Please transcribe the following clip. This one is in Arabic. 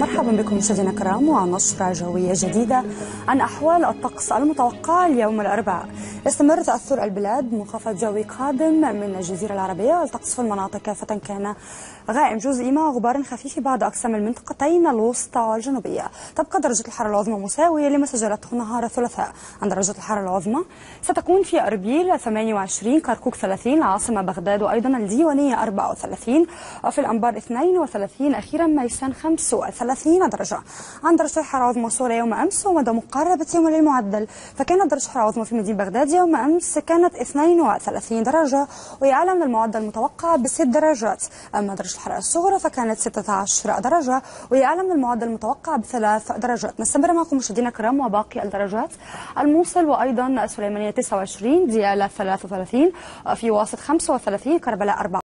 مرحبا بكم مشاهدينا الكرام ونشرة جوية جديدة عن أحوال الطقس المتوقعة اليوم الأربعاء. يستمر تأثر البلاد بمنخفض جوي قادم من الجزيرة العربية. الطقس في المناطق كافة كان غائم جزئي مع غبار خفيف في بعض أقسام المنطقتين الوسطى والجنوبية. تبقى درجة الحرارة العظمى مساوية لما سجلته نهار الثلاثاء. عن درجة الحرارة العظمى ستكون في أربيل 28، كركوك 30، العاصمة بغداد وأيضا الديوانية 34، وفي الأنبار 32، أخيرا ميسان 35 درجة. عن درجة الحرارة العظمى صورة يوم أمس ومدى مقاربة يوم للمعدل، فكانت درجة الحرارة العظمى في مدينة بغداد يوم أمس كانت 32 درجة وهي أعلى من المعدل المتوقع ب6 درجات. أما درجة الحرارة الصغرى فكانت 16 درجة وهي أعلى من المعدل المتوقع ب3 درجات. نستمر معكم مشاهدينا الكرام وباقي الدرجات. الموصل وأيضا السليمانية 29، ديالى 33، في واسط 35، كربلاء 4.